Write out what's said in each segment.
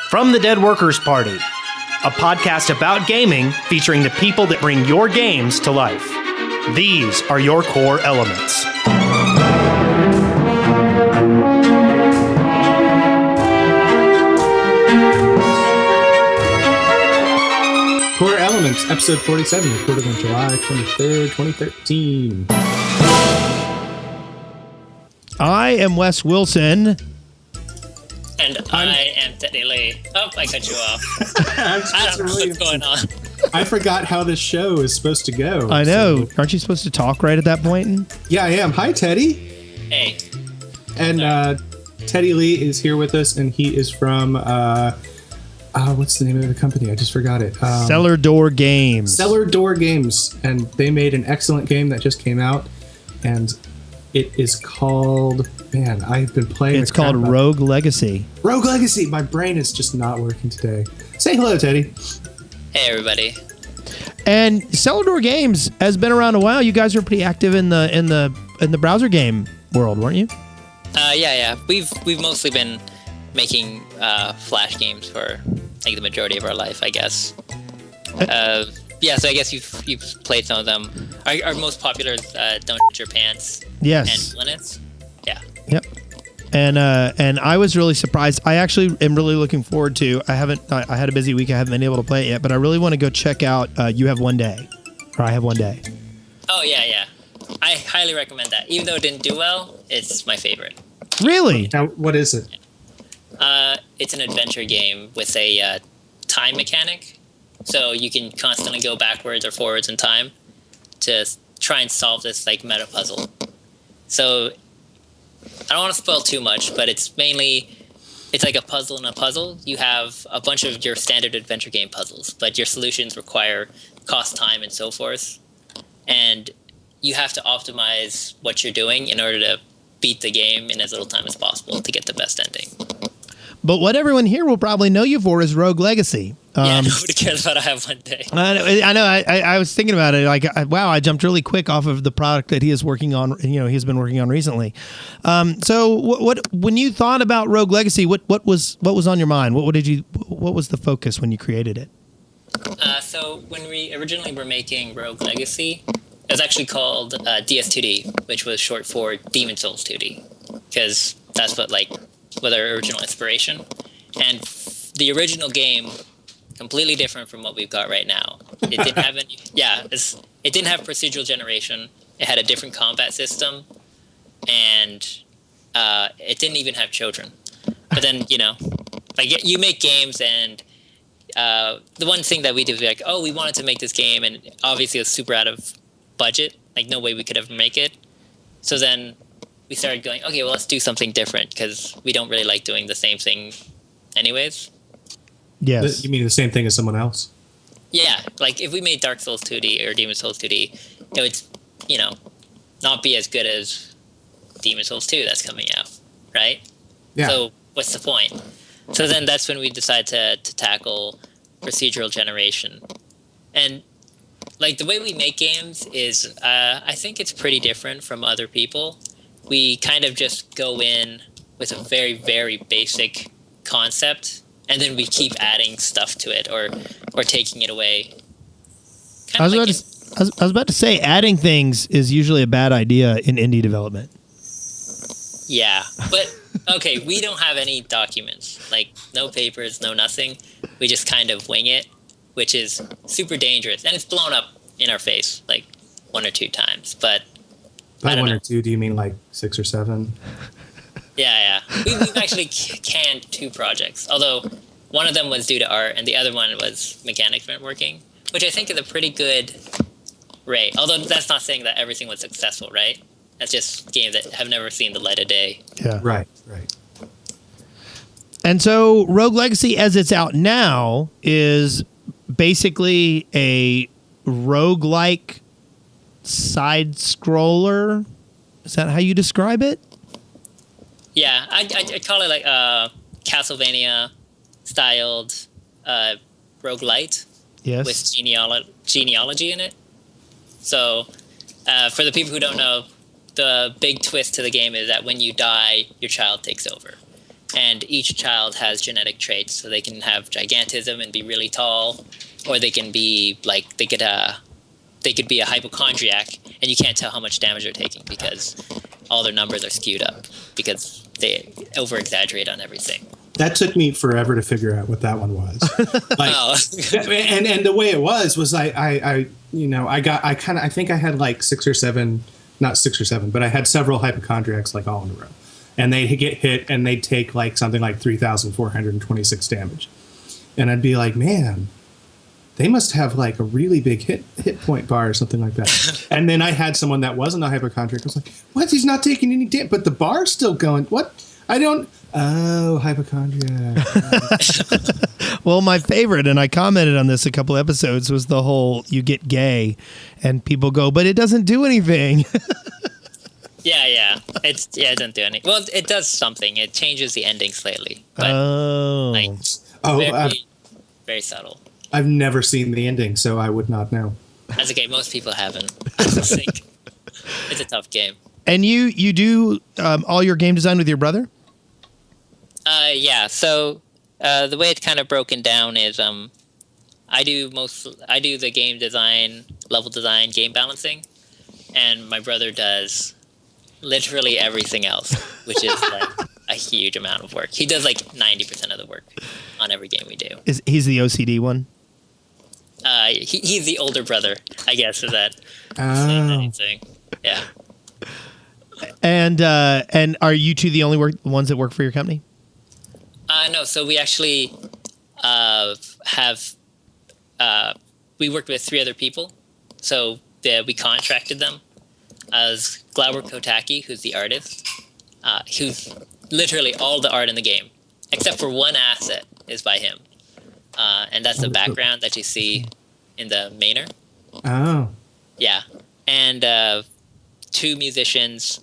From the Dead Workers Party, a podcast about gaming featuring the people that bring your games to life. These are your core elements. Core Elements, episode 47, recorded on July 23rd, 2013. I am Wes Wilson. And I am Teddy Lee. Oh, I cut you off. I don't know what's going on. I forgot how this show is supposed to go. I know. So. Aren't you supposed to talk right at that point? Yeah, I am. Hi, Teddy. Hey. And Teddy Lee is here with us, and he is from, what's the name of the company? I just forgot it. Cellar Door Games. Cellar Door Games. And they made an excellent game that just came out. And it is called... Man, I've been playing... It's called Rogue Legacy. Rogue Legacy! My brain is just not working today. Say hello, Teddy. Hey, everybody. And Cellar Door Games has been around a while. You guys were pretty active in the browser game world, weren't you? Yeah. We've mostly been making Flash games for like the majority of our life, I guess. Yeah, so I guess you've played some of them. Our most popular is Don't Shit Your Pants. Yes. And Linux. Yeah. Yep. And I was really surprised. I actually am really looking forward to. I had a busy week. I haven't been able to play it yet, but I really want to go check out You Have One Day, or I Have One Day. Oh yeah. I highly recommend that. Even though it didn't do well, it's my favorite. Really? Now, what is it? It's an adventure game with a time mechanic, so you can constantly go backwards or forwards in time to try and solve this like meta puzzle. So I don't want to spoil too much, but it's like a puzzle in a puzzle. You have a bunch of your standard adventure game puzzles, but your solutions require cost, time, and so forth. And you have to optimize what you're doing in order to beat the game in as little time as possible to get the best ending. But what everyone here will probably know you for is Rogue Legacy. Yeah, nobody cares about I Have One Day. I know. I was thinking about it. Like, wow, I jumped really quick off of the product that he is working on. He's been working on recently. So, what when you thought about Rogue Legacy, what was on your mind? What was the focus when you created it? So when we originally were making Rogue Legacy, it was actually called DS2D, which was short for Demon Souls 2D, because that's what our original inspiration. And the original game, completely different from what we've got right now. It didn't have any. It didn't have procedural generation. It had a different combat system, and it didn't even have children. But then you make games, and the one thing that we did was like, oh, we wanted to make this game, and obviously it was super out of budget. Like no way we could ever make it. So then we started going, okay, well, let's do something different because we don't really like doing the same thing anyways. Yes. You mean the same thing as someone else? Yeah, like if we made Dark Souls 2D or Demon Souls 2D, it would, not be as good as Demon Souls 2 that's coming out, right? Yeah. So what's the point? So then that's when we decided to tackle procedural generation. And like the way we make games is, I think it's pretty different from other people. We kind of just go in with a very, very basic concept, and then we keep adding stuff to it or taking it away. I was about to say, adding things is usually a bad idea in indie development. Yeah, but okay, we don't have any documents, like no papers, no nothing. We just kind of wing it, which is super dangerous, and it's blown up in our face like one or two times. But by one or two, do you mean like 6 or 7? Yeah. We've actually canned 2 projects, although one of them was due to art and the other one was mechanics weren't working, which I think is a pretty good rate. Although that's not saying that everything was successful, right? That's just games that have never seen the light of day. Yeah. Right. And so Rogue Legacy, as it's out now, is basically a roguelike side scroller. Is that how you describe it? Yeah, I call it like Castlevania styled roguelite. Yes. With genealogy in it. So for the people who don't know, the big twist to the game is that when you die, your child takes over. and each child has genetic traits, so they can have gigantism and be really tall, or they can be like they could be a hypochondriac, and you can't tell how much damage they're taking because all their numbers are skewed up because they over exaggerate on everything. That took me forever to figure out what that one was. Like, and the way it was I think I had like 6 or 7, not 6 or 7, but I had several hypochondriacs like all in a row, and they get hit and they'd take like something like 3,426 damage, and I'd be like, man, they must have like a really big hit point bar or something like that. And then I had someone that wasn't a hypochondriac. I was like, what? He's not taking any damage, but the bar's still going. What? I don't. Oh, hypochondriac. Well, my favorite, and I commented on this a couple episodes, was the whole you get gay, and people go, but it doesn't do anything. Yeah. It doesn't do anything. Well, it does something. It changes the ending slightly. But very subtle. I've never seen the ending, so I would not know. That's okay. Most people haven't. I think it's a tough game. And you do all your game design with your brother? Yeah. So the way it's kind of broken down is I do the game design, level design, game balancing, and my brother does literally everything else, which is like a huge amount of work. He does like 90% of the work on every game we do. He's the OCD one? He's the older brother, I guess, is that anything. Yeah. And are you two the only ones that work for your company? No, so we actually we worked with 3 other people. So we contracted them as Glauber Kotaki, who's the artist, who's literally all the art in the game, except for one asset is by him. And that's the background that you see in the mainer. Oh. Yeah. And 2 musicians,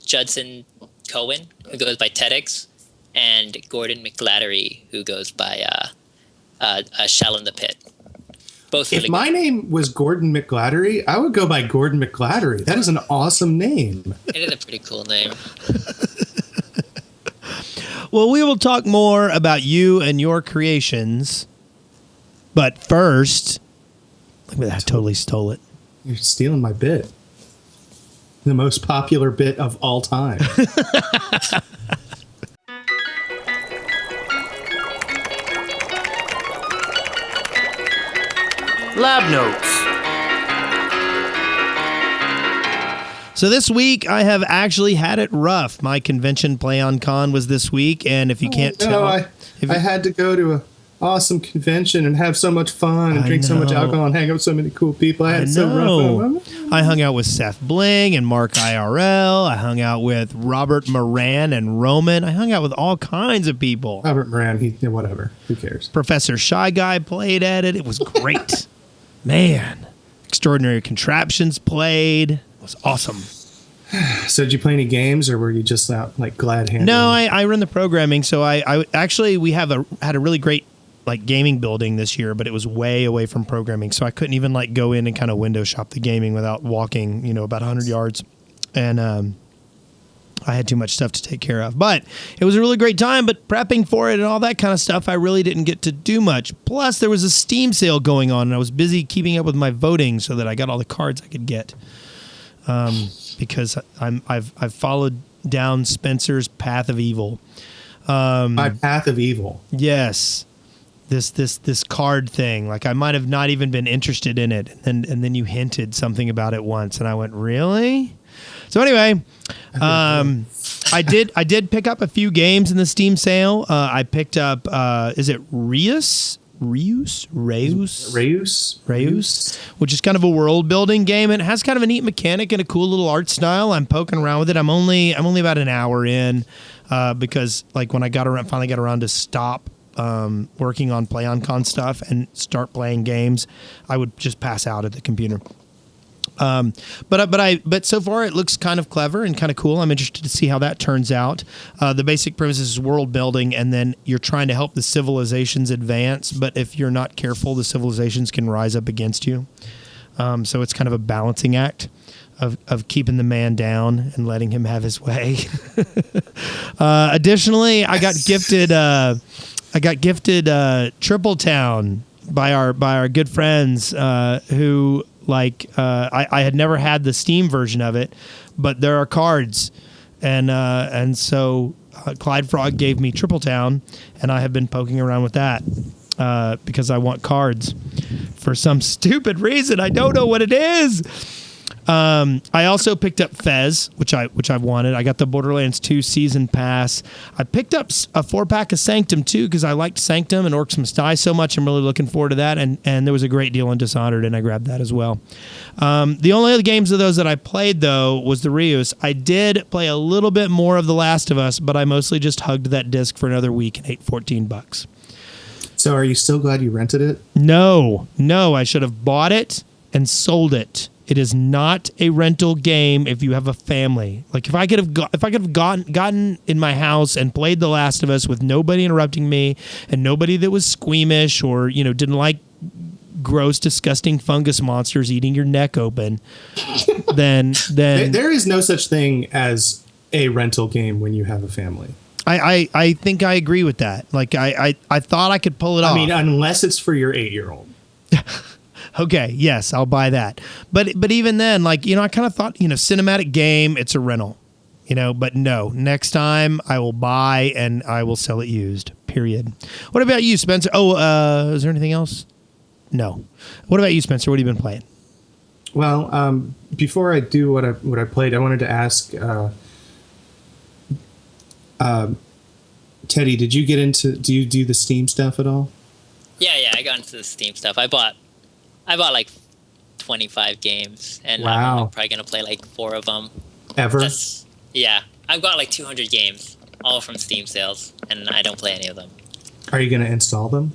Judson Cohen, who goes by TEDx, and Gordon McGlattery, who goes by Shell in the Pit. Both really If my name was Gordon McGlattery, I would go by Gordon McGlattery. That is an awesome name. It is a pretty cool name. Well, we will talk more about you and your creations. But first, look at that, I totally stole it. You're stealing my bit. The most popular bit of all time. Lab notes. So this week, I have actually had it rough. My convention Play on Con was this week, and if you can't tell... I had to go to an awesome convention and have so much fun and drink so much alcohol and hang out with so many cool people. I had it so rough. I hung out with Seth Bling and Mark IRL. I hung out with Robert Moran and Roman. I hung out with all kinds of people. Robert Moran, whatever. Who cares? Professor Shy Guy played at it. It was great. Man. Extraordinary Contraptions played. It was awesome. So did you play any games, or were you just out like glad handed? No, I run the programming. So I actually we had a really great like gaming building this year, but it was way away from programming, so I couldn't even like go in and kind of window shop the gaming without walking, about 100 yards, and I had too much stuff to take care of. But it was a really great time. But prepping for it and all that kind of stuff, I really didn't get to do much. Plus, there was a Steam sale going on, and I was busy keeping up with my voting so that I got all the cards I could get. Because I've followed down Spencer's path of evil. My path of evil. Yes. This card thing. Like I might have not even been interested in it. And then you hinted something about it once and I went, really? So anyway, I did pick up a few games in the Steam sale. I picked up is it Reus, which is kind of a world building game. It has kind of a neat mechanic and a cool little art style. I'm poking around with it. I'm only about an hour in because like when I finally got around to stop working on Play on Con stuff and start playing games, I would just pass out at the computer. But so far it looks kind of clever and kind of cool. I'm interested to see how that turns out. The basic premise is world building, and then you're trying to help the civilizations advance. But if you're not careful, the civilizations can rise up against you. So it's kind of a balancing act. of keeping the man down and letting him have his way. Additionally, I got gifted Triple Town by our good friends who I had never had the Steam version of it, but there are cards, and so Clyde Frog gave me Triple Town, and I have been poking around with that because I want cards for some stupid reason. I don't know what it is. I also picked up Fez, which I've wanted. I got the Borderlands 2 season pass. I picked up a 4-pack of Sanctum too because I liked Sanctum and Orcs Must Die so much. I'm really looking forward to that. And there was a great deal on Dishonored, and I grabbed that as well. The only other games of those that I played though was the Reus. I did play a little bit more of The Last of Us, but I mostly just hugged that disc for another week and ate $14. So are you still glad you rented it? No, I should have bought it and sold it. It is not a rental game if you have a family. Like if I could have gotten in my house and played The Last of Us with nobody interrupting me and nobody that was squeamish or didn't like gross, disgusting fungus monsters eating your neck open, then there is no such thing as a rental game when you have a family. I think I agree with that. Like I thought I could pull it off. I mean, unless it's for your 8-year-old. Okay, yes, I'll buy that. But even then, I kind of thought, cinematic game, it's a rental. But no, next time I will buy and I will sell it used. Period. What about you, Spencer? Oh, is there anything else? No. What about you, Spencer? What have you been playing? Well, before I do what I played, I wanted to ask Teddy, do you do the Steam stuff at all? Yeah, I got into the Steam stuff. I bought like 25 games, and wow. I'm probably gonna play like 4 of them. Ever? Yeah, I've got like 200 games, all from Steam sales, and I don't play any of them. Are you gonna install them?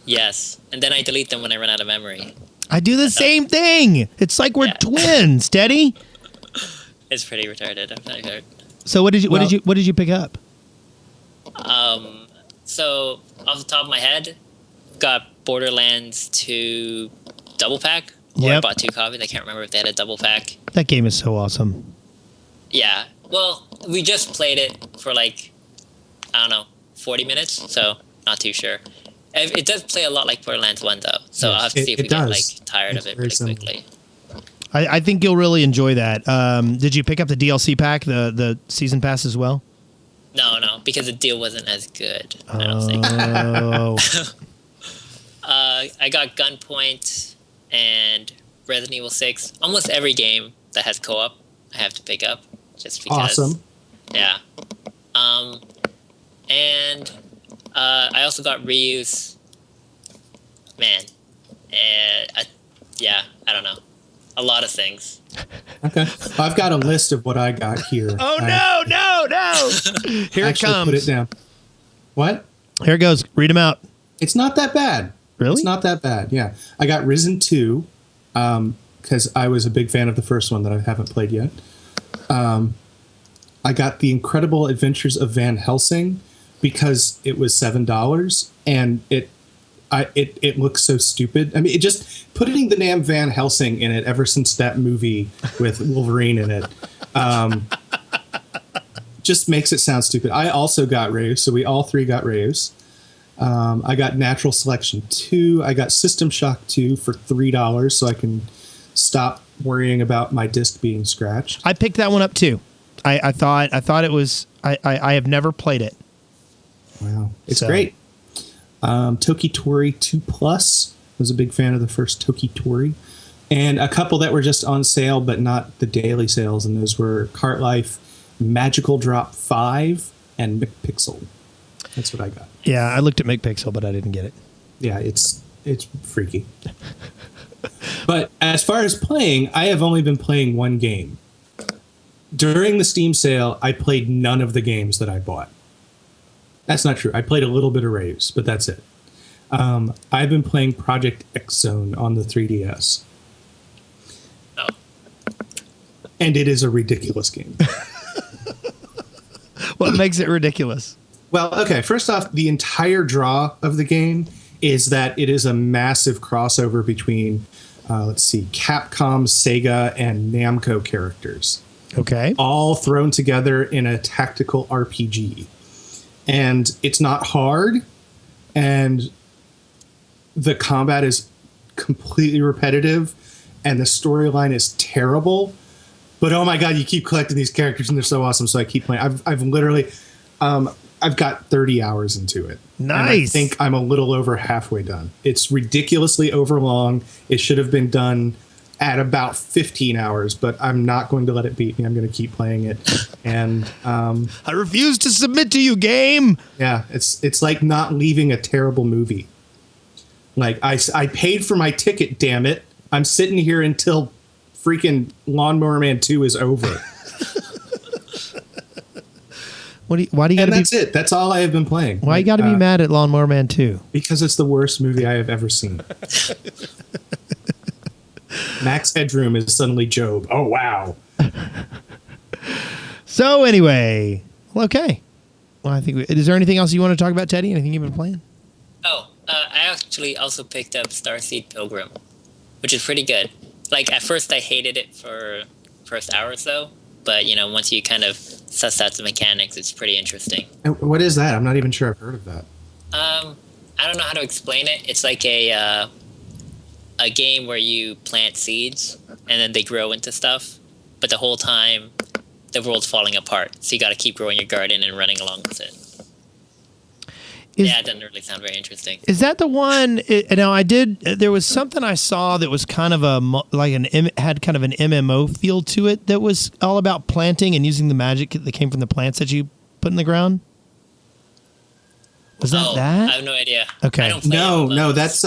Yes, and then I delete them when I run out of memory. I do the same thing. It's like we're twins, Teddy. It's pretty retarded. I'm not sure. So what did you pick up? So off the top of my head, got Borderlands 2 double pack. Or I bought 2 copies. I can't remember if they had a double pack. That game is so awesome. Yeah. Well, we just played it for 40 minutes, so not too sure. It does play a lot like Borderlands 1 though, so yes, I'll have to see if we does. get tired of it pretty quickly. I think you'll really enjoy that. Did you pick up the DLC pack, the season pass as well? No, because the deal wasn't as good. I don't think. I got Gunpoint and Resident Evil 6. Almost every game that has co-op, I have to pick up just because. Awesome. Yeah. And I also got Reuse. Man, I don't know. A lot of things. Okay. I've got a list of what I got here. Oh, no. Here it comes. Put it down. What? Here it goes. Read them out. It's not that bad. Really? It's not that bad, yeah. I got Risen 2, because I was a big fan of the first one that I haven't played yet. I got The Incredible Adventures of Van Helsing because it was $7, and it looks so stupid. I mean, it just putting the name Van Helsing in it ever since that movie with Wolverine in it just makes it sound stupid. I also got Reus, so we all 3 got Reus. I got Natural Selection 2. I got System Shock 2 for $3, so I can stop worrying about my disc being scratched. I picked that one up too. I thought it was. I have never played it. Wow, it's great. Toki Tori 2 Plus. Was a big fan of the first Toki Tori, and a couple that were just on sale, but not the daily sales, and those were Cart Life, Magical Drop 5, and McPixel. That's what I got. Yeah, I looked at McPixel, but I didn't get it. Yeah, it's freaky. But as far as playing, I have only been playing one game. During the Steam sale, I played none of the games that I bought. That's not true. I played a little bit of Raves, but that's it. I've been playing Project X Zone on the 3DS. Oh. And it is a ridiculous game. What makes it ridiculous? Well, okay, first off, the entire draw of the game is that it is a massive crossover between let's see, Capcom, Sega, and Namco characters, Okay. all thrown together in a tactical RPG. And it's not hard, and the combat is completely repetitive, and the storyline is terrible. But oh my god, you keep collecting these characters, and they're so awesome. So I keep playing. I've literally, I've got 30 hours into it. Nice. And I think I'm a little over halfway done. It's ridiculously overlong. It should have been done at about 15 hours, but I'm not going to let it beat me. I'm going to keep playing it. And I refuse to submit to you, game. yeah, it's like not leaving a terrible movie. Like I paid for my ticket, damn it. I'm sitting here until freaking Lawnmower Man 2 is over. Why do you got to And be? that's it. That's all I have been playing. Why you got to be mad at Lawnmower Man 2? Because it's the worst movie I have ever seen. Max Headroom is suddenly Job. Oh, wow. So anyway, well, okay. Well, I think. Is there anything else you want to talk about, Teddy? Anything you've been playing? Oh, I actually also picked up Starseed Pilgrim, which is pretty good. Like, at first I hated it for first hour or so, but, you know, once you kind of suss out the mechanics, it's pretty interesting. And what is that? I'm not even sure I've heard of that. I don't know how to explain it. It's like a game where you plant seeds, and then they grow into stuff, but the whole time, the world's falling apart. So you got to keep growing your garden and running along with it. Yeah, it doesn't really sound very interesting. Is that the one? Now I did. There was something I saw that was kind of had kind of an MMO feel to it. That was all about planting and using the magic that came from the plants that you put in the ground. Was that that? I have no idea. Okay. I don't play No, that's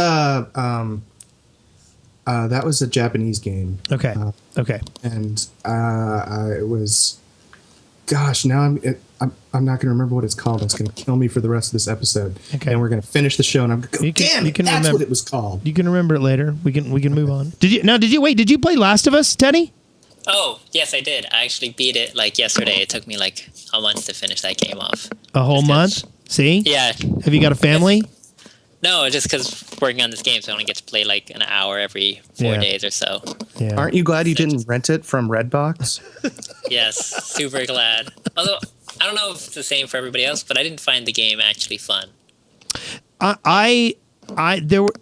that was a Japanese game. Okay. Okay. And it was, gosh, now I'm not going to remember what it's called. It's going to kill me for the rest of this episode. Okay. And we're going to finish the show, and I'm going to go, damn it, that's what it was called. You can remember it later. We can move on. Did you play Last of Us, Teddy? Oh, yes, I did. I actually beat it like yesterday. It took me like a month to finish that game off. A whole month? See? Yeah. Have you got a family? No, just because working on this game, so I only get to play like an hour every 4 days or so. Yeah. Aren't you glad you didn't rent it from Redbox? Yes, super glad. Although, I don't know if it's the same for everybody else, but I didn't find the game actually fun. There were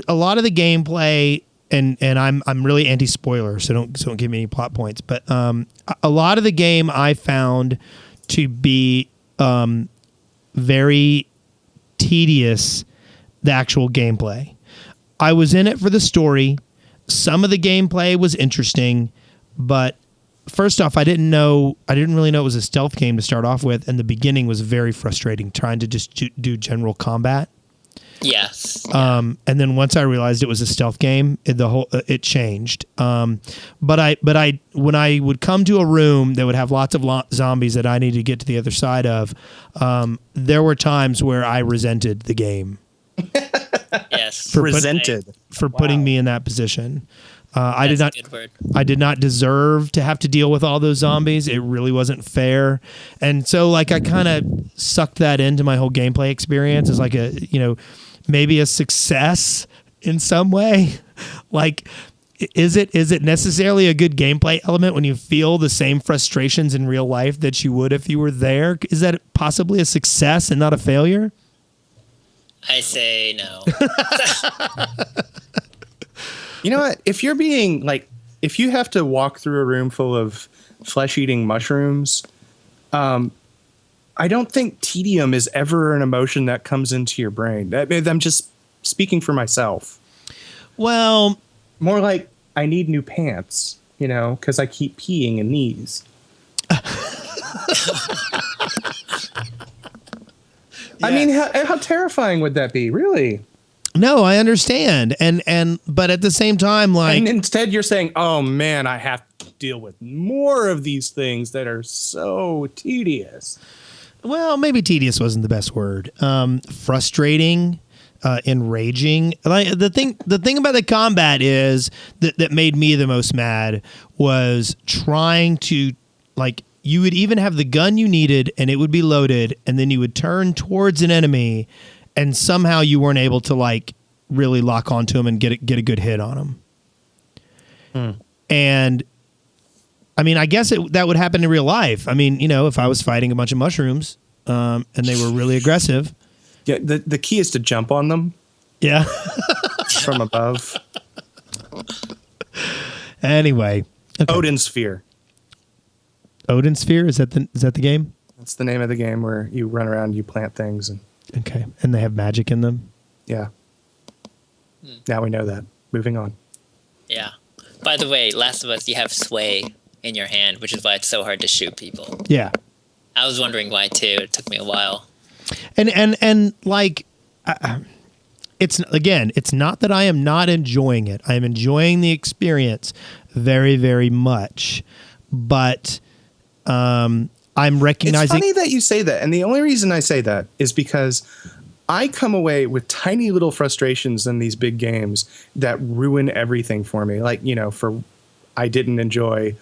a lot of the gameplay, and I'm really anti-spoiler, so don't give me any plot points. But a lot of the game I found to be very tedious. The actual gameplay. I was in it for the story. Some of the gameplay was interesting, but first off, I didn't really know it was a stealth game to start off with, and the beginning was very frustrating trying to just do general combat. Yes. And then once I realized it was a stealth game, it changed. But when I would come to a room that would have lots of zombies that I needed to get to the other side of, there were times where I resented the game. Yes. For putting me in that position. I That's a good word. I did not deserve to have to deal with all those zombies. It really wasn't fair. And so like I kind of sucked that into my whole gameplay experience as like maybe a success in some way. Like is it necessarily a good gameplay element when you feel the same frustrations in real life that you would if you were there? Is that possibly a success and not a failure? I say no. You know what? If you have to walk through a room full of flesh-eating mushrooms, I don't think tedium is ever an emotion that comes into your brain. I'm just speaking for myself. Well, more like I need new pants, because I keep peeing in these. I mean, how terrifying would that be, really? no, I understand. But at the same time, like, And instead you're saying, oh man, I have to deal with more of these things that are so tedious. well, maybe tedious wasn't the best word. Frustrating, enraging. Like the thing about the combat is that made me the most mad was trying to, like, you would even have the gun you needed and it would be loaded, and then you would turn towards an enemy and somehow you weren't able to like really lock onto him and get a good hit on him. And I mean, I guess that would happen in real life. I mean, if I was fighting a bunch of mushrooms and they were really aggressive. Yeah, the key is to jump on them. Yeah. From above. Anyway. Okay. Odin Sphere. Odin Sphere? Is that the game? That's the name of the game where you run around, you plant things. Okay. And they have magic in them? Yeah. Now we know that. Moving on. Yeah. By the way, Last of Us, you have sway in your hand, which is why it's so hard to shoot people. Yeah. I was wondering why too. It took me a while. And like, it's not that I am not enjoying it. I am enjoying the experience very, very much. But I'm recognizing. It's funny that you say that, and the only reason I say that is because I come away with tiny little frustrations in these big games that ruin everything for me. Like, I didn't enjoy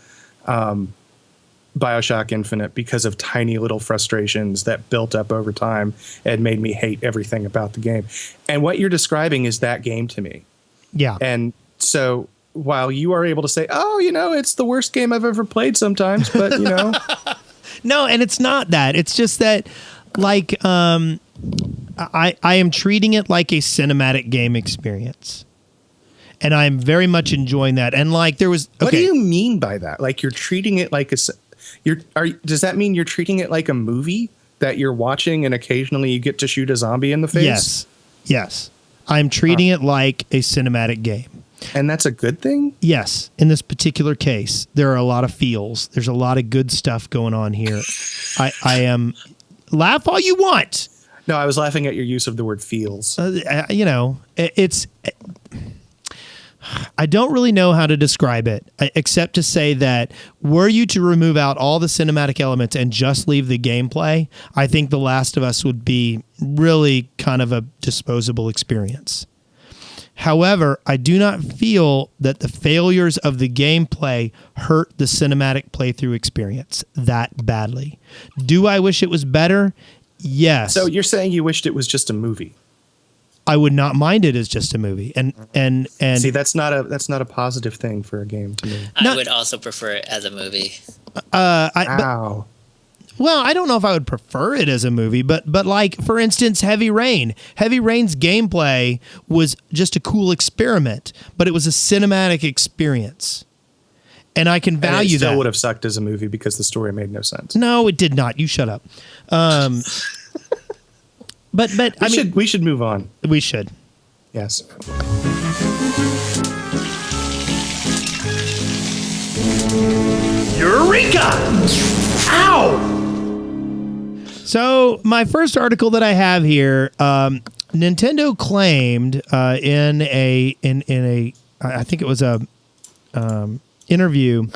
BioShock Infinite because of tiny little frustrations that built up over time and made me hate everything about the game. And what you're describing is that game to me. Yeah. And so while you are able to say, oh, it's the worst game I've ever played sometimes, but No, and it's not that. It's just that, like, I am treating it like a cinematic game experience. And I'm very much enjoying that. And like there was, okay. What do you mean by that? Like you're treating it like does that mean you're treating it like a movie that you're watching and occasionally you get to shoot a zombie in the face? Yes. I'm treating it like a cinematic game. And that's a good thing? Yes. In this particular case, there are a lot of feels. There's a lot of good stuff going on here. I am laugh all you want. No, I was laughing at your use of the word feels. I don't really know how to describe it, except to say that were you to remove out all the cinematic elements and just leave the gameplay, I think The Last of Us would be really kind of a disposable experience. However, I do not feel that the failures of the gameplay hurt the cinematic playthrough experience that badly. Do I wish it was better? Yes. So you're saying you wished it was just a movie? I would not mind it as just a movie, and see that's not a positive thing for a game to me. I would also prefer it as a movie. Wow. Well, I don't know if I would prefer it as a movie, but like for instance, Heavy Rain. Heavy Rain's gameplay was just a cool experiment, but it was a cinematic experience, and I can value it still that. Would have sucked as a movie because the story made no sense. No, it did not. You shut up. But we should move on. We should. Yes. Eureka! Ow! So my first article that I have here, Nintendo claimed in a I think it was a interview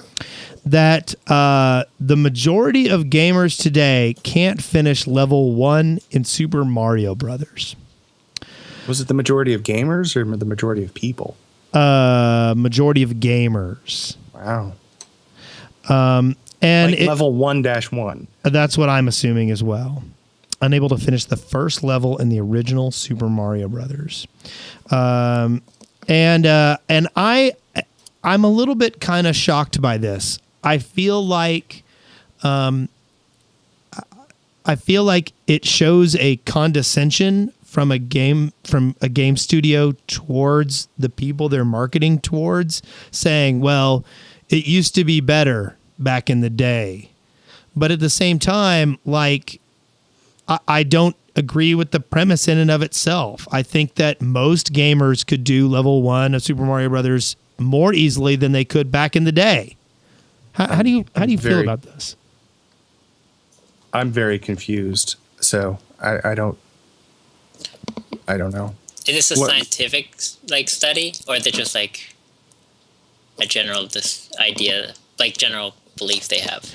that the majority of gamers today can't finish level 1 in Super Mario Brothers. Was it the majority of gamers or the majority of people? Majority of gamers. Wow. And like level 1-1. That's what I'm assuming as well. Unable to finish the first level in the original Super Mario Brothers. And I'm a little bit kind of shocked by this. I feel like it shows a condescension from a game studio towards the people they're marketing towards, saying, well, it used to be better back in the day. But at the same time, like, I don't agree with the premise in and of itself. I think that most gamers could do level 1 of Super Mario Brothers more easily than they could back in the day. How do you feel about this? I'm very confused. So I don't know. Is this a scientific study, or is it just like a general idea, like general belief they have?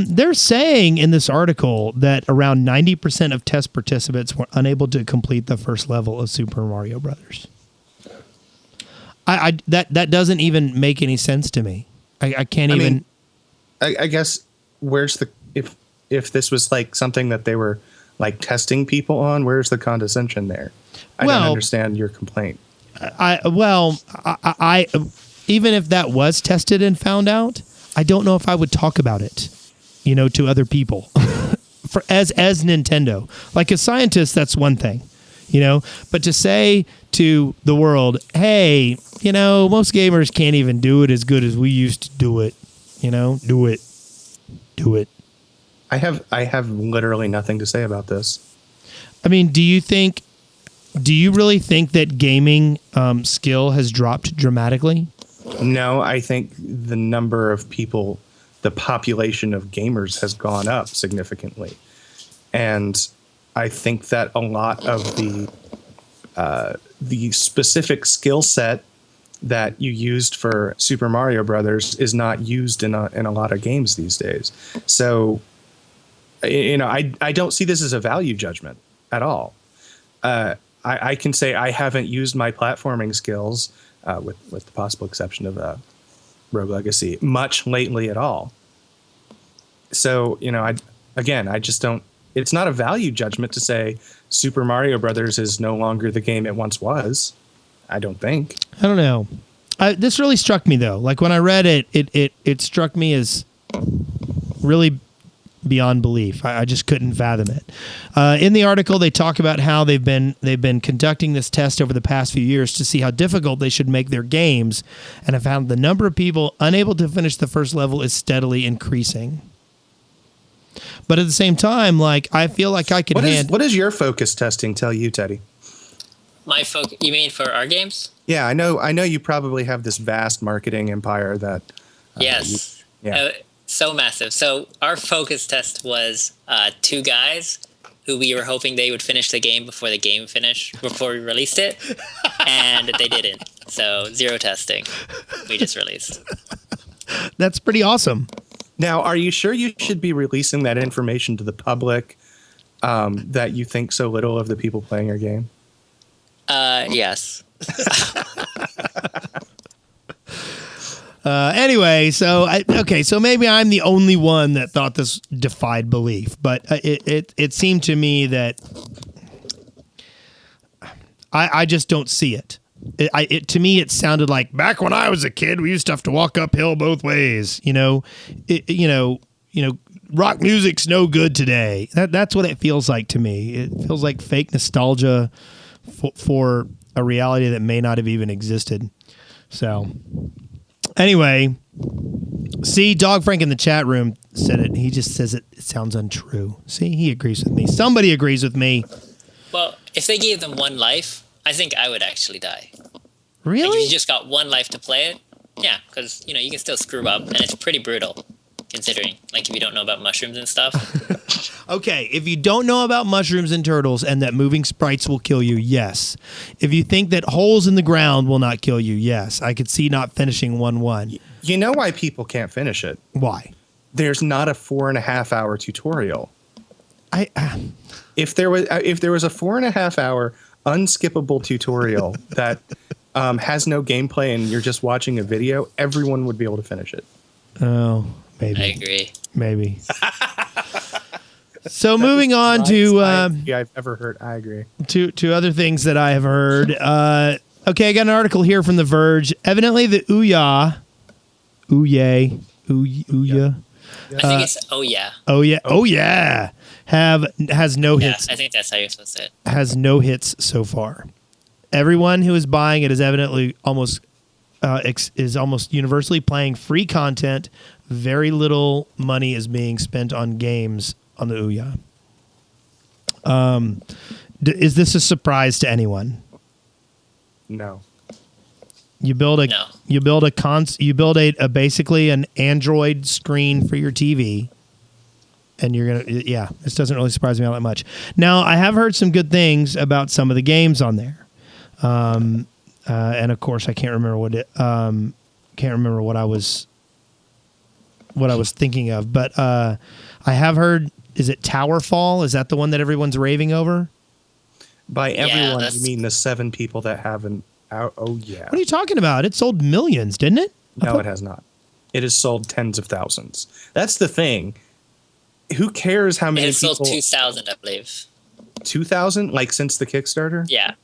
They're saying in this article that around 90% of test participants were unable to complete the first level of Super Mario Brothers. That doesn't even make any sense to me. I can't even. I guess where's the if this was like something that they were like testing people on, where's the condescension there? I don't understand your complaint. if that was tested and found out, I don't know if I would talk about it, to other people. as Nintendo. Like, as scientists, that's one thing, but to say to the world, hey, most gamers can't even do it as good as we used to do it. Do it. I have literally nothing to say about this. I mean, do you really think that gaming skill has dropped dramatically? No, I think the number of people, the population of gamers has gone up significantly. And I think that a lot of the specific skill set that you used for Super Mario Brothers is not used in a lot of games these days. So, I don't see this as a value judgment at all. I can say I haven't used my platforming skills, with the possible exception of Rogue Legacy, much lately at all. So, I just don't. It's not a value judgment to say Super Mario Brothers is no longer the game it once was. I don't think. I don't know. This really struck me, though. Like, when I read it, it struck me as really beyond belief. I just couldn't fathom it. In the article, they talk about how they've been conducting this test over the past few years to see how difficult they should make their games, and have found the number of people unable to finish the first level is steadily increasing. But at the same time, like, I feel like I could What does your focus testing tell you, Teddy? My focus, you mean for our games? Yeah, I know you probably have this vast marketing empire that. Yes. So massive. So our focus test was 2 guys who we were hoping they would finish the game before we released it, and they didn't. So 0 testing. We just released. That's pretty awesome. Now, are you sure you should be releasing that information to the public, that you think so little of the people playing your game? Yes. Anyway, so maybe I'm the only one that thought this defied belief, but it seemed to me that I just don't see it. To me, it sounded like back when I was a kid, we used to have to walk uphill both ways. Rock music's no good today. That's what it feels like to me. It feels like fake nostalgia for a reality that may not have even existed. So, anyway, see, Dog Frank in the chat room said it. He just says it sounds untrue. See, he agrees with me. Somebody agrees with me. Well, if they gave them 1 life, I think I would actually die. Really? Like, if you just got 1 life to play it, yeah, because you can still screw up, and it's pretty brutal, considering, like, if you don't know about mushrooms and stuff. Okay, if you don't know about mushrooms and turtles and that moving sprites will kill you, yes. If you think that holes in the ground will not kill you, yes. I could see not finishing 1-1. You know why people can't finish it? Why? There's not a 4.5-hour tutorial. If there was a 4.5-hour unskippable tutorial that has no gameplay and you're just watching a video, everyone would be able to finish it. Oh, maybe. I agree. Maybe. So moving on to I've ever heard. I agree. To other things that I have heard. Okay, I got an article here from The Verge. Evidently, the Ouya. I think it's Ouya. Ouya has no hits. I think that's how you're supposed to say it. Has no hits so far. Everyone who is buying it is evidently almost universally playing free content. Very little money is being spent on games on the Ouya. Is this a surprise to anyone? No. You build a basically an Android screen for your TV, and this doesn't really surprise me all that much. Now, I have heard some good things about some of the games on there, and of course, I can't remember what I was thinking of, but I have heard. Is it Towerfall? Is that the one that everyone's raving over? By everyone, you mean the 7 people that haven't. Oh, yeah. What are you talking about? It sold millions, didn't it? No, it has not. It has sold tens of thousands. That's the thing. Who cares how many people? It sold 2,000, I believe. 2,000? Like since the Kickstarter? Yeah.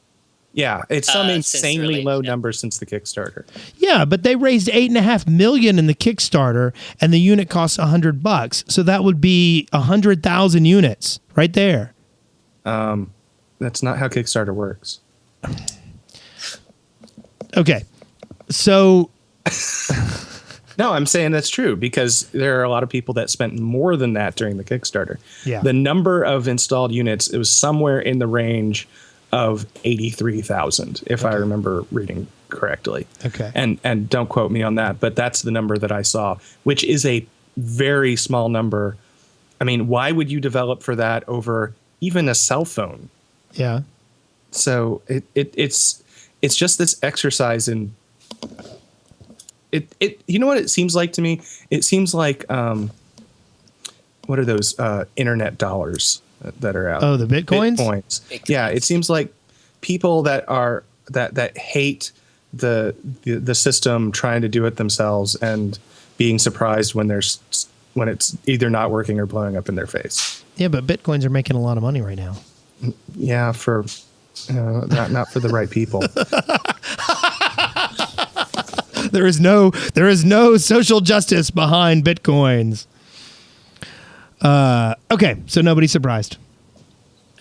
Yeah, it's some Since insanely release, low yeah. number since the Kickstarter. Yeah, but they raised $8.5 million in the Kickstarter, and the unit costs $100. So that would be 100,000 units right there. That's not how Kickstarter works. Okay, so No, I'm saying that's true because there are a lot of people that spent more than that during the Kickstarter. Yeah. The number of installed units, it was somewhere in the range of 83,000, if I remember reading correctly. Okay. And don't quote me on that, but that's the number that I saw, which is a very small number. I mean, why would you develop for that over even a cell phone? yeah, So it's just this exercise in it. You know what it seems like to me? It seems like what are those internet dollars that are out? Oh, the Bitcoins? Bitcoins. Yeah, it seems like people that are that hate the system trying to do it themselves and being surprised when it's either not working or blowing up in their face. yeah, but Bitcoins are making a lot of money right now. Yeah, for not for the right people. There is no social justice behind Bitcoins. Okay, so nobody's surprised.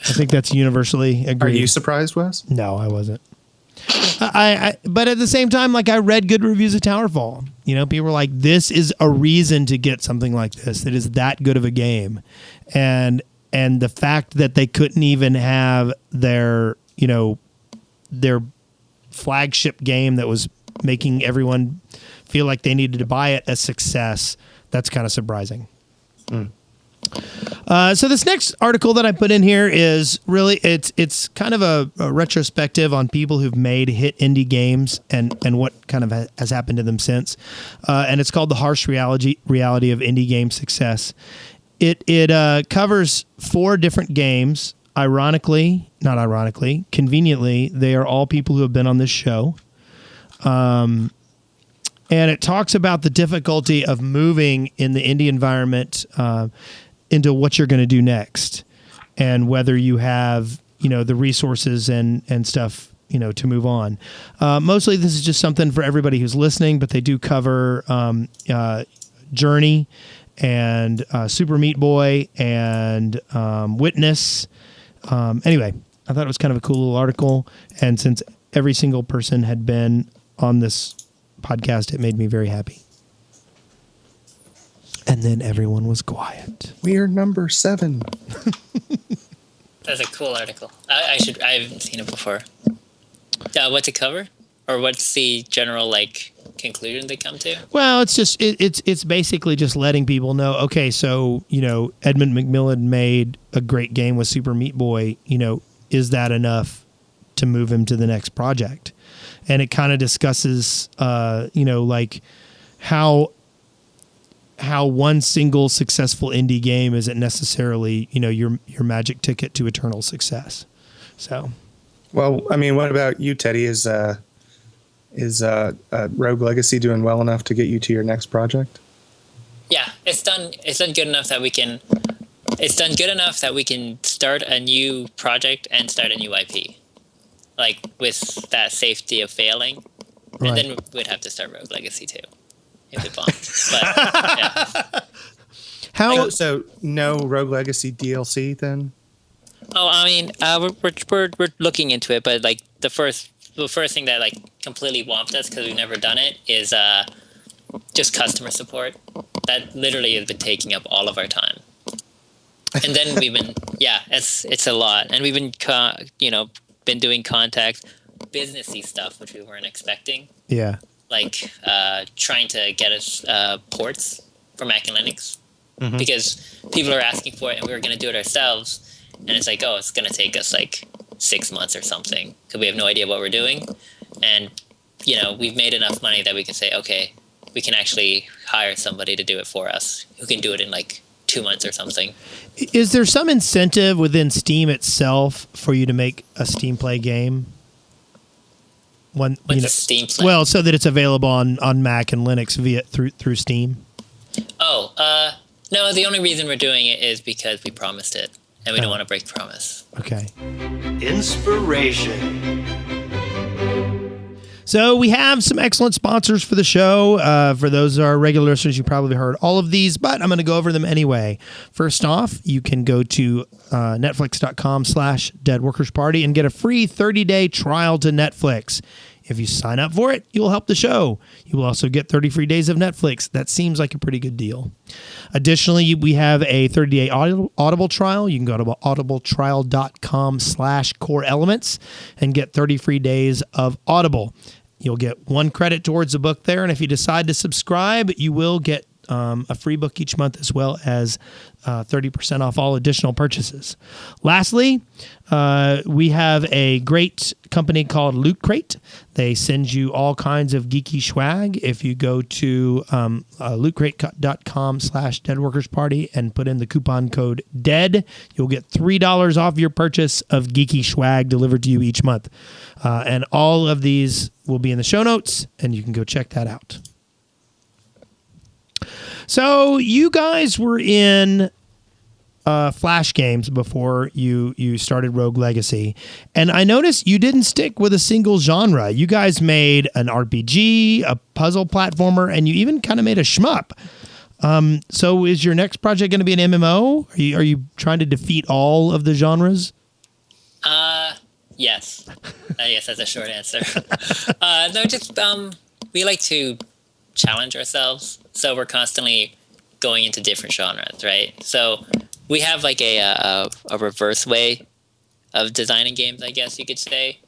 I think that's universally Are agreed. you surprised, Wes? No, I wasn't. But at the same time, like I read good reviews of Towerfall. You know, people were like, "This is a reason to get something like this. It is that good of a game," and the fact that they couldn't even have their flagship game that was making everyone feel like they needed to buy it a success. That's kind of surprising. So this next article that I put in here is really it's kind of a retrospective on people who've made hit indie games and what kind of has happened to them since, and it's called The Harsh Reality of Indie Game Success. It covers 4 different games. Conveniently, they are all people who have been on this show. And it talks about the difficulty of moving in the indie environment into what you're going to do next, and whether you have the resources and stuff to move on. Mostly, this is just something for everybody who's listening, but they do cover Journey and Super Meat Boy and Witness. Anyway, I thought it was kind of a cool little article, and since every single person had been on this podcast, it made me very happy. And then everyone was quiet. We're number 7. That's a cool article. I haven't seen it before. What's it cover? Or what's the general conclusion they come to? Well, it's just it's basically just letting people know, okay, so Edmund McMillan made a great game with Super Meat Boy. Is that enough to move him to the next project? And it kind of discusses how one single successful indie game isn't necessarily your magic ticket to eternal success. So, Well, I mean, what about you, Teddy? Is Rogue Legacy doing well enough to get you to your next project? Yeah, it's done good enough that we can. It's done good enough that we can start a new project and start a new IP, with that safety of failing, Right. and then we'd have to start Rogue Legacy too, if it bombed. But yeah. how So no Rogue Legacy DLC then? Oh, I mean, we're looking into it, but the first thing that completely whomped us because we've never done it is just customer support. That literally has been taking up all of our time. And then we've been it's a lot, and we've been been doing contact businessy stuff which we weren't expecting, yeah. Trying to get us ports for Mac and Linux because people are asking for it and we were going to do it ourselves. And it's it's going to take us 6 months or something because we have no idea what we're doing. And, we've made enough money that we can say, okay, we can actually hire somebody to do it for us who can do it in 2 months or something. Is there some incentive within Steam itself for you to make a Steam Play game? What's a Steam Play? Well, so that it's available on Mac and Linux through Steam. Oh, no, the only reason we're doing it is because we promised it. And we don't want to break promise. Okay. Inspiration. So we have some excellent sponsors for the show. For those who are regular listeners, you probably heard all of these, but I'm going to go over them anyway. First off, you can go to netflix.com/deadworkersparty and get a free 30-day trial to Netflix. If you sign up for it, you'll help the show. You will also get 30 free days of Netflix. That seems like a pretty good deal. Additionally, we have a 30-day Audible trial. You can go to audibletrial.com/core-elements and get 30 free days of Audible. You'll get 1 credit towards the book there, and if you decide to subscribe, you will get a free book each month, as well as 30% off all additional purchases. Lastly, we have a great company called Loot Crate. They send you all kinds of geeky swag. If you go to lootcrate.com/deadworkersparty and put in the coupon code DEAD, you'll get $3 off your purchase of geeky swag delivered to you each month. And all of these will be in the show notes, and you can go check that out. So you guys were in Flash games before you started Rogue Legacy, and I noticed you didn't stick with a single genre. You guys made an RPG, a puzzle platformer, and you even kind of made a shmup. So is your next project going to be an MMO? Are you trying to defeat all of the genres? Yes. I guess that's a short answer. No, just we like to challenge ourselves, so we're constantly going into different genres, right? So we have like a reverse way of designing games, I guess you could say,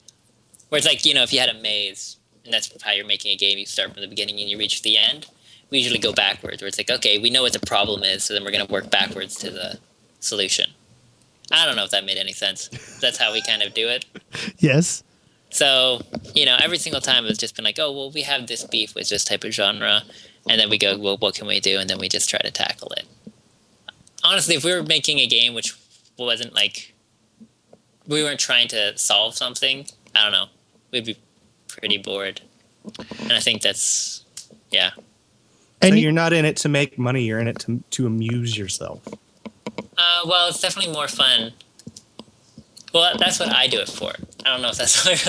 where it's like, if you had a maze and that's how you're making a game, you start from the beginning and you reach the end. We usually go backwards, where it's like, okay, we know what the problem is, so then we're going to work backwards to the solution. I don't know if that made any sense. That's how we kind of do it. Yes. So, every single time it's just been like, oh, well, we have this beef with this type of genre. And then we go, well, what can we do? And then we just try to tackle it. Honestly, if we were making a game which wasn't like, we weren't trying to solve something, I don't know, we'd be pretty bored. And I think that's, yeah. So you're not in it to make money, you're in it to amuse yourself. Well, it's definitely more fun. Well, that's what I do it for. I don't know if that's what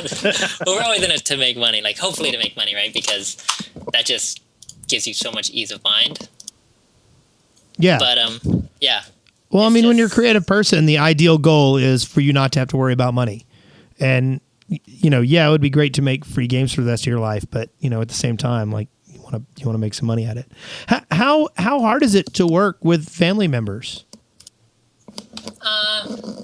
we're always in it to make money, like hopefully to make money, right? Because that just gives you so much ease of mind. Yeah. But yeah. Well, I mean, when you're a creative person, the ideal goal is for you not to have to worry about money. And it would be great to make free games for the rest of your life, but at the same time, like you want to make some money at it. How hard is it to work with family members?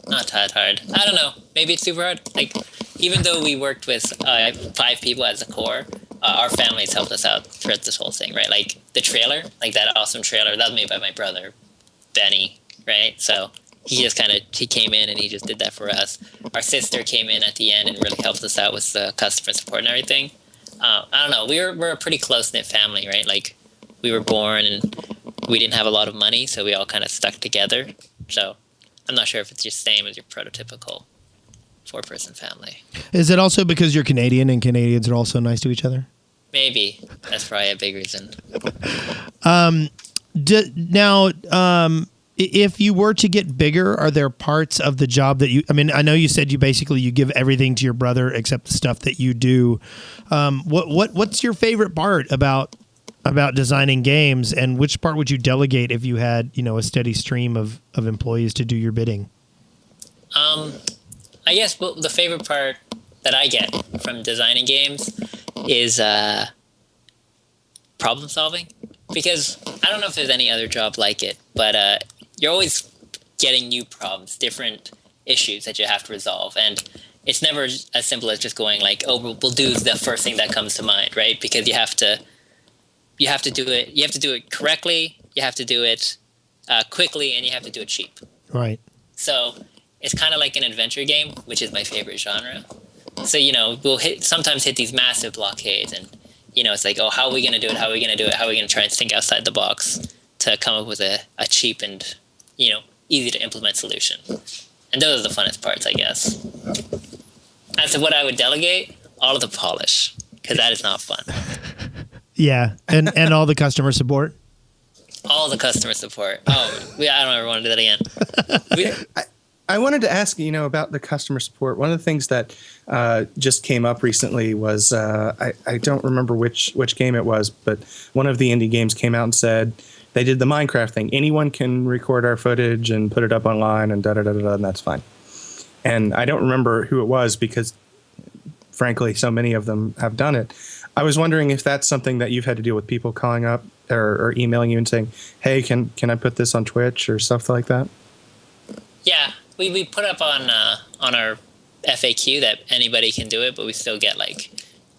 Not that hard. I don't know. Maybe it's super hard. Like, even though we worked with 5 people as a core, our families helped us out throughout this whole thing, right? Like the trailer, like that awesome trailer, that was made by my brother, Benny, right? So he came in and he just did that for us. Our sister came in at the end and really helped us out with the customer support and everything. I don't know. We're a pretty close-knit family, right? Like, we were born and we didn't have a lot of money, so we all kind of stuck together. So I'm not sure if it's the same as your prototypical 4-person family. Is it also because you're Canadian and Canadians are also nice to each other? Maybe. That's probably a big reason. If you were to get bigger, are there parts of the job that I know you said you give everything to your brother except the stuff that you do. What's your favorite part about designing games, and which part would you delegate if you had, a steady stream of employees to do your bidding? I guess the favorite part that I get from designing games is problem solving, because I don't know if there's any other job like it, but you're always getting new problems, different issues that you have to resolve, and it's never as simple as just going like, oh, we'll do the first thing that comes to mind, right? Because you have to do it. You have to do it correctly. You have to do it quickly, and you have to do it cheap. Right. So it's kind of like an adventure game, which is my favorite genre. So we'll sometimes hit these massive blockades, and it's like, oh, how are we going to do it? How are we going to do it? How are we going to try and think outside the box to come up with a cheap and easy to implement solution? And those are the funnest parts, I guess. As to what I would delegate, all of the polish, because that is not fun. Yeah, and all the customer support. All the customer support. Oh, I don't ever want to do that again. I wanted to ask, about the customer support. One of the things that just came up recently was I don't remember which game it was, but one of the indie games came out and said they did the Minecraft thing. Anyone can record our footage and put it up online and da-da-da-da, and that's fine. And I don't remember who it was because, frankly, so many of them have done it. I was wondering if that's something that you've had to deal with, people calling up or emailing you and saying, hey, can I put this on Twitch or stuff like that? Yeah. We put up on our FAQ that anybody can do it, but we still get like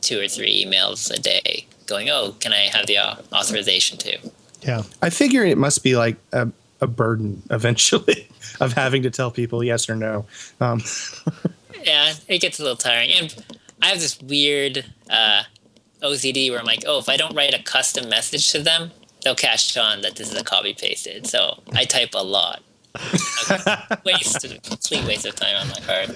2 or 3 emails a day going, oh, can I have the authorization to? Yeah. I figure it must be like a burden eventually of having to tell people yes or no. Yeah, it gets a little tiring. And I have this weird OCD where I'm like, oh, if I don't write a custom message to them, they'll catch on that this is a copy pasted. So I type a lot. Complete waste of time on my part.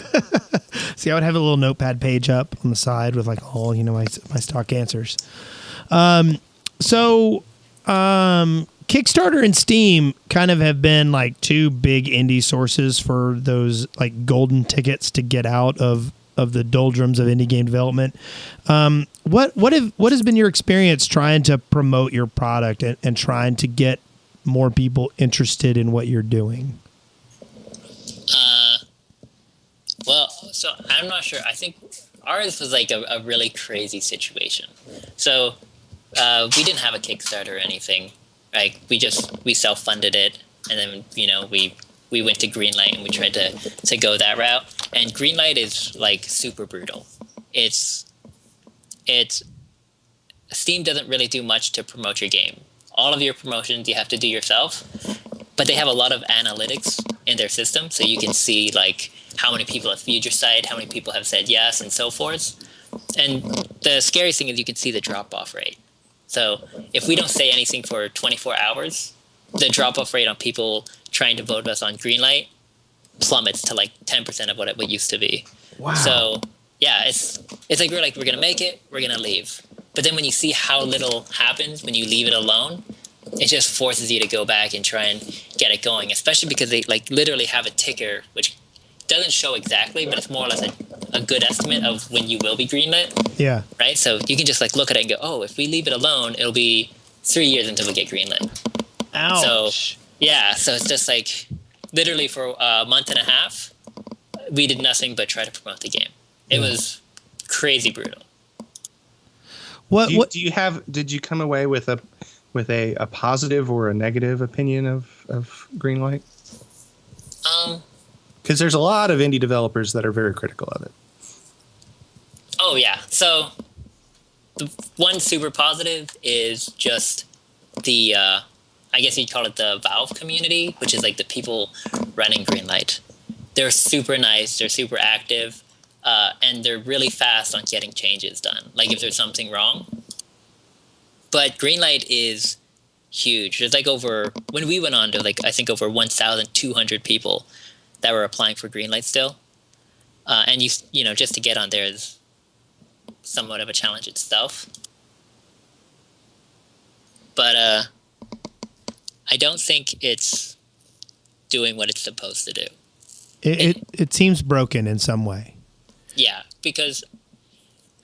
See, I would have a little notepad page up on the side with like all my stock answers. Kickstarter and Steam kind of have been like 2 big indie sources for those like golden tickets to get out of the doldrums of indie game development. What has been your experience trying to promote your product and trying to get more people interested in what you're doing? Well, so I'm not sure. I think ours was like a really crazy situation. So we didn't have a Kickstarter or anything. Like we self-funded it, and then we went to Greenlight and we tried to go that route. And Greenlight is like super brutal. It's Steam doesn't really do much to promote your game. All of your promotions you have to do yourself, but they have a lot of analytics in their system, so you can see like how many people have viewed your site, how many people have said yes, and so forth. And the scariest thing is you can see the drop-off rate. So if we don't say anything for 24 hours, the drop-off rate on people trying to vote us on Greenlight plummets to like 10% of what it used to be. Wow. So yeah, it's like we're going to make it, we're going to leave. But then when you see how little happens when you leave it alone, it just forces you to go back and try and get it going, especially because they like literally have a ticker, which doesn't show exactly, but it's more or less a good estimate of when you will be greenlit. Yeah. Right? So you can just like look at it and go, oh, if we leave it alone, it'll be 3 years until we get greenlit. Ouch. So yeah, so it's just like literally for a month and a half, we did nothing but try to promote the game. It was crazy brutal. Did you come away with a positive or a negative opinion of Greenlight? Because there's a lot of indie developers that are very critical of it. Oh yeah. So the one super positive is just the I guess you'd call it the Valve community, which is like the people running Greenlight. They're super nice, they're super active, and they're really fast on getting changes done, like if there's something wrong. But Greenlight is huge. There's like when we went on to like, I think over 1,200 people that were applying for Greenlight still. And you know, just to get on there is somewhat of a challenge itself. But I don't think it's doing what it's supposed to do. It seems broken in some way. Yeah, because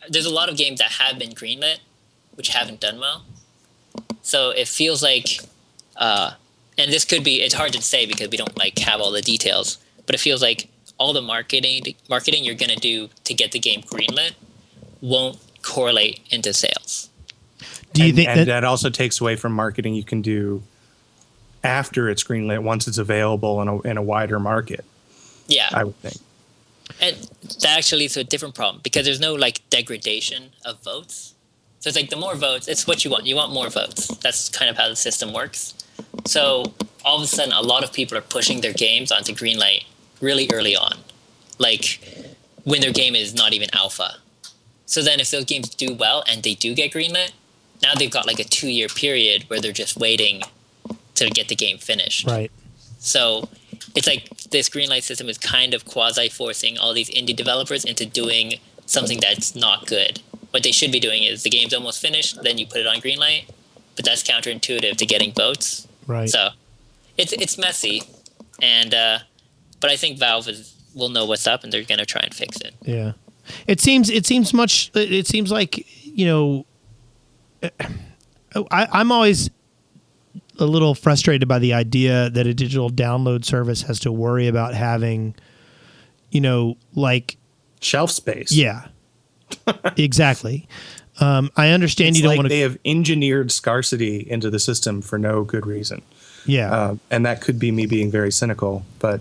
there's a lot of games that have been greenlit, which haven't done well. So it feels like, and this could be, it's hard to say because we don't like have all the details, but it feels like all the marketing you're going to do to get the game greenlit won't correlate into sales. Do you think that also takes away from marketing you can do after it's greenlit once it's available in a wider market? Yeah. I would think. And that actually leads to a different problem because there's no like degradation of votes. So it's like the more votes, it's what you want. You want more votes. That's kind of how the system works. So all of a sudden, a lot of people are pushing their games onto Greenlight really early on, like when their game is not even alpha. So then if those games do well and they do get greenlit, now they've got like a 2-year period where they're just waiting to get the game finished. Right. So it's like this Greenlight system is kind of quasi-forcing all these indie developers into doing something that's not good. What they should be doing is the game's almost finished, then you put it on Greenlight, but that's counterintuitive to getting votes. Right. So it's messy, and But I think Valve will know what's up, and they're going to try and fix it. Yeah. It seems like, I'm always a little frustrated by the idea that a digital download service has to worry about having, like Shelf space. Yeah, exactly. I understand it's you don't like want to. They have engineered scarcity into the system for no good reason. Yeah, and that could be me being very cynical, but.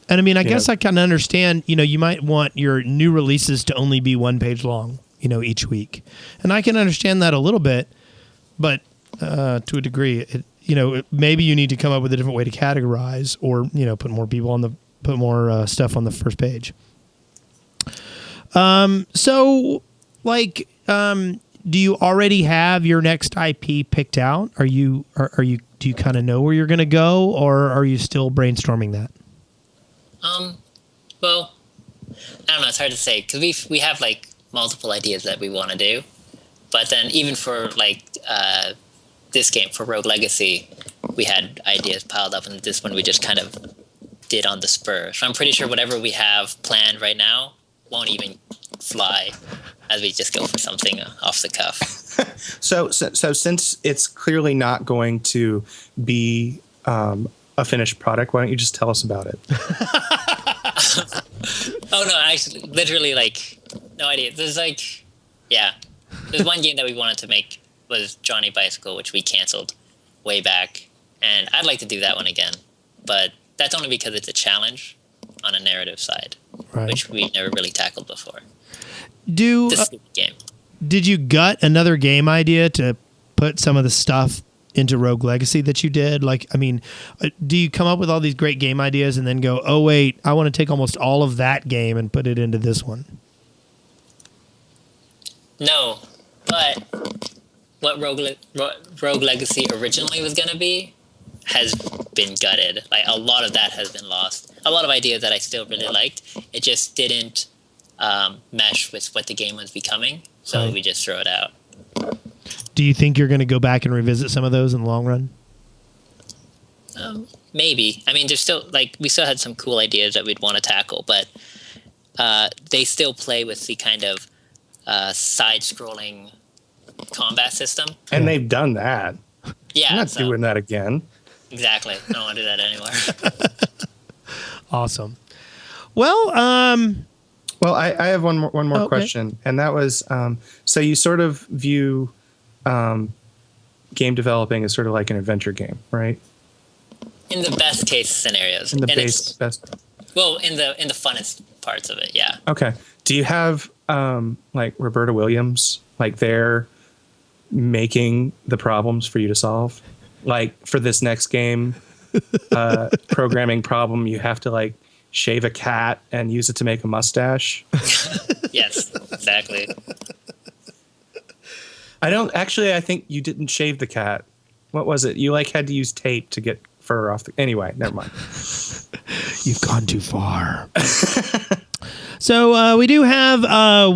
And I mean, I guess I kind of understand. You might want your new releases to only be 1 page long, each week, and I can understand that a little bit, but to a degree, maybe you need to come up with a different way to categorize, or put more stuff on the first page. So, like, do you already have your next IP picked out? Do you kind of know where you're going to go, or are you still brainstorming that? Well, I don't know. It's hard to say because we have like multiple ideas that we want to do, but then even for like this game for Rogue Legacy, we had ideas piled up, and this one we just kind of did on the spur. So I'm pretty sure whatever we have planned right now won't even fly, as we just go for something off the cuff. So since it's clearly not going to be a finished product, why don't you just tell us about it? Oh no, actually, literally, like, no idea. There's one game that we wanted to make was Johnny Bicycle, which we canceled way back, and I'd like to do that one again, but that's only because it's a challenge on a narrative side, right, which we never really tackled before. This game. Did you gut another game idea to put some of the stuff into Rogue Legacy that you did? Like, I mean, do you come up with all these great game ideas and then go, oh wait, I want to take almost all of that game and put it into this one? No, but what Rogue Legacy originally was going to be has been gutted. Like, a lot of that has been lost. A lot of ideas that I still really liked, it just didn't mesh with what the game was becoming, so we just throw it out. Do you think you're going to go back and revisit some of those in the long run? Maybe. I mean, there's still, like, we still had some cool ideas that we'd want to tackle, but they still play with the kind of side-scrolling combat system. And they've done that. Yeah. I'm not doing that again. Exactly. I don't want to do that anymore. Awesome. Well, I have one more question, and that was, so you sort of view game developing as sort of like an adventure game, right? In the best case scenarios. In the best. Well, in the funnest parts of it, yeah. Okay. Do you have like Roberta Williams, like they're making the problems for you to solve? Like for this next game, programming problem, you have to like shave a cat and use it to make a mustache. Yes, exactly. I think you didn't shave the cat. What was it? You like had to use tape to get fur off anyway, never mind. You've gone too far. So we do have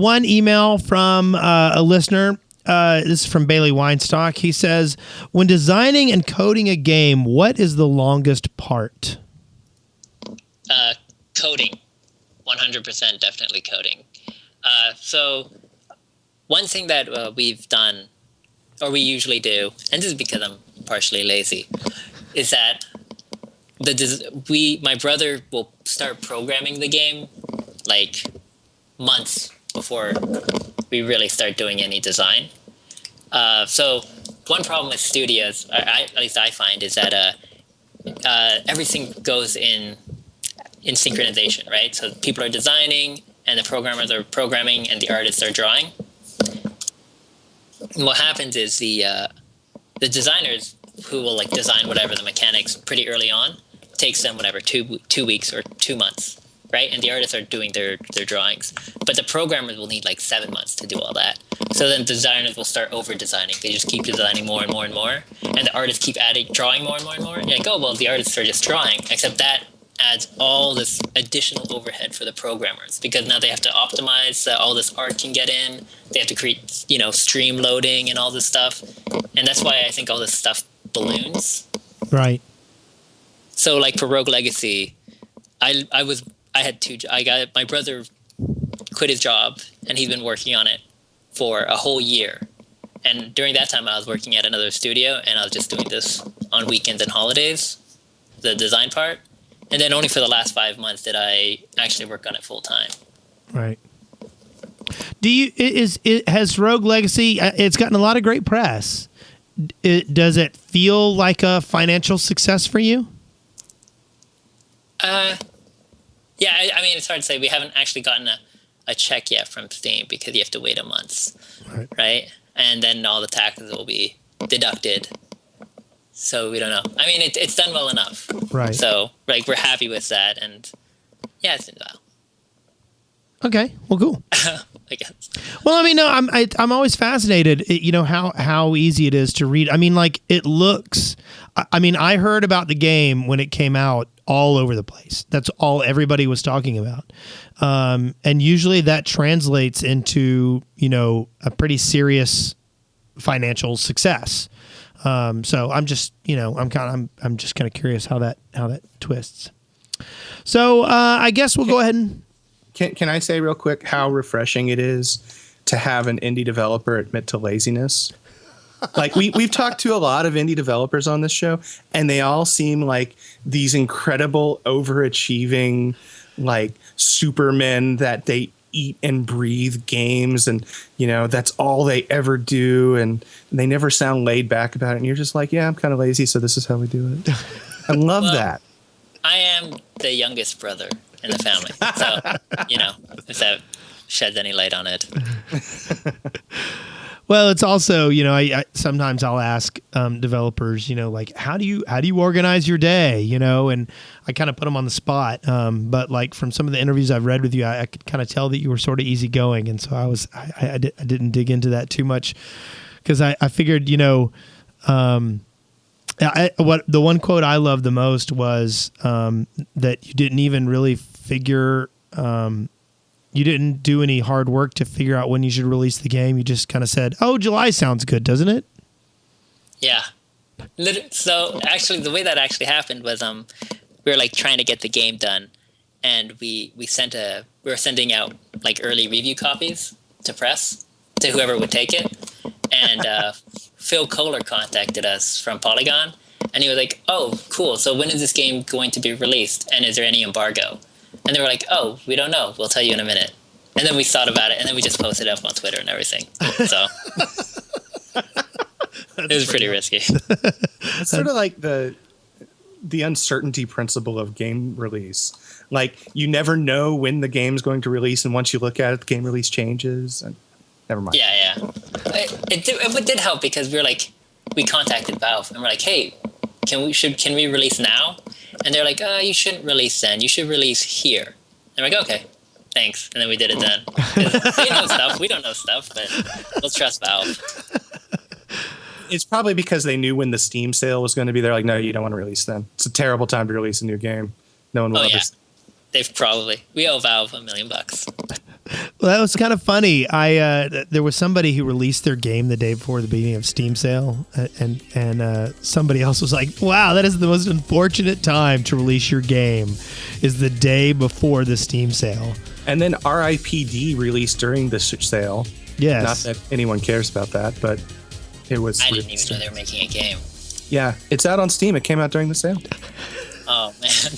one email from a listener. This is from Bailey Weinstock. He says, when designing and coding a game, what is the longest part? Coding. 100% definitely coding. So one thing that we've done, or we usually do, and this is because I'm partially lazy, is that my brother will start programming the game like months before we really start doing any design. So one problem with studios, at least I find, is that everything goes in synchronization, right? So people are designing, and the programmers are programming, and the artists are drawing. And what happens is the designers who will like design whatever the mechanics pretty early on takes them whatever 2 weeks or 2 months, right? And the artists are doing their drawings, but the programmers will need like 7 months to do all that. So then designers will start over designing. They just keep designing more and more and more, and the artists keep drawing more and more and more. And like, oh well, the artists are just drawing, except that adds all this additional overhead for the programmers, because now they have to optimize all this art can get in. They have to create, stream loading and all this stuff, and that's why I think all this stuff balloons. Right. So, like for Rogue Legacy, I had my brother quit his job, and he's been working on it for a whole year. And during that time, I was working at another studio, and I was just doing this on weekends and holidays, the design part. And then only for the last 5 months did I actually work on it full time. Right. Has Rogue Legacy? It's gotten a lot of great press. Does it feel like a financial success for you? Yeah, I mean, it's hard to say. We haven't actually gotten a check yet from Steam because you have to wait a month, right? And then all the taxes will be deducted. So we don't know. I mean, it's done well enough. Right. So, like, we're happy with that. And, yeah, it's been well. Okay. Well, cool. I guess. Well, I mean, no, I'm always fascinated, how easy it is to read. I mean, like, it looks, I mean, I heard about the game when it came out all over the place. That's all everybody was talking about. And usually that translates into, a pretty serious financial success. So I'm just, I'm just kind of curious how that twists. So I guess we'll go ahead and. Can I say real quick how refreshing it is to have an indie developer admit to laziness? Like we've talked to a lot of indie developers on this show, and they all seem like these incredible overachieving, like supermen that they eat and breathe games, and that's all they ever do, and they never sound laid back about it. And you're just like, yeah, I'm kind of lazy, so this is how we do it. I love that. I am the youngest brother in the family, so if that sheds any light on it. Well, it's also, I sometimes I'll ask developers, like how do you organize your day, and I kind of put them on the spot. But like from some of the interviews I've read with you, I could kind of tell that you were sort of easygoing, and so I didn't dig into that too much because I figured, what the one quote I loved the most was that you didn't even really figure. You didn't do any hard work to figure out when you should release the game. You just kind of said, "Oh, July sounds good, doesn't it?" Yeah. So actually, the way that actually happened was we were like trying to get the game done, and we were sending out like early review copies to press to whoever would take it, and Phil Kohler contacted us from Polygon, and he was like, "Oh, cool. So when is this game going to be released, and is there any embargo?" And they were like, "Oh, we don't know. We'll tell you in a minute." And then we thought about it, and then we just posted it up on Twitter and everything. So it was pretty risky. It's sort of like the uncertainty principle of game release. Like, you never know when the game's going to release, and once you look at it, the game release changes. And never mind. Yeah. It did help because we contacted Valve, and we're like, "Hey, can we release now?" And they're like, "You shouldn't release then. You should release here." And we're like, "Okay, thanks." And then we did it then. They know stuff. We don't know stuff, but let's trust Valve. It's probably because they knew when the Steam sale was going to be. They're like, "No, you don't want to release then. It's a terrible time to release a new game. No one will ever." We owe Valve $1 million. Well, that was kind of funny. There was somebody who released their game the day before the beginning of Steam sale, and somebody else was like, "Wow, that is the most unfortunate time to release your game, is the day before the Steam sale." And then RIPD released during the sale. Yes. Not that anyone cares about that, but it was. I didn't even know they were making a game. Yeah, it's out on Steam. It came out during the sale. Oh man.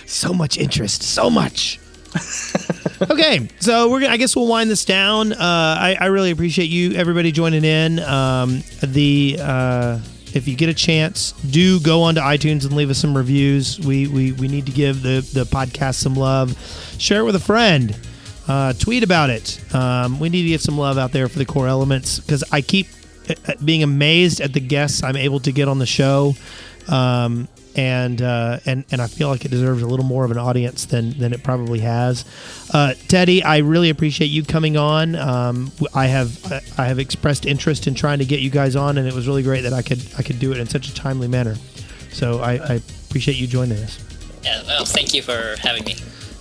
So much interest. So much. Okay, so I guess we'll wind this down. I really appreciate you, everybody, joining in. If you get a chance, do go onto iTunes and leave us some reviews. We need to give the podcast some love. Share it with a friend. Tweet about it. We need to get some love out there for the Core Elements, because I keep being amazed at the guests I'm able to get on the show. And I feel like it deserves a little more of an audience than it probably has. Teddy, I really appreciate you coming on. I have expressed interest in trying to get you guys on, and it was really great that I could do it in such a timely manner. So I appreciate you joining us. Yeah, well, thank you for having me.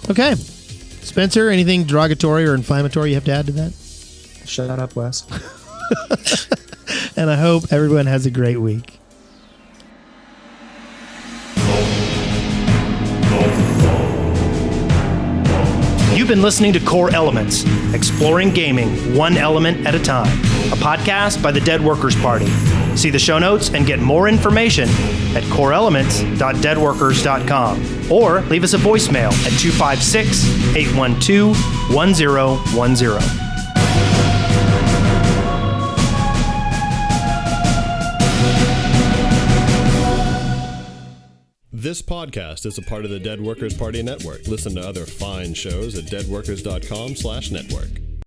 Okay, Spencer, anything derogatory or inflammatory you have to add to that? Shut up, Wes. And I hope everyone has a great week. been listening to Core Elements, exploring gaming one element at a time, a podcast by the Dead Workers Party. See the show notes and get more information at coreelements.deadworkers.com or leave us a voicemail at 256-812-1010. This podcast is a part of the Dead Workers Party Network. Listen to other fine shows at deadworkers.com/network.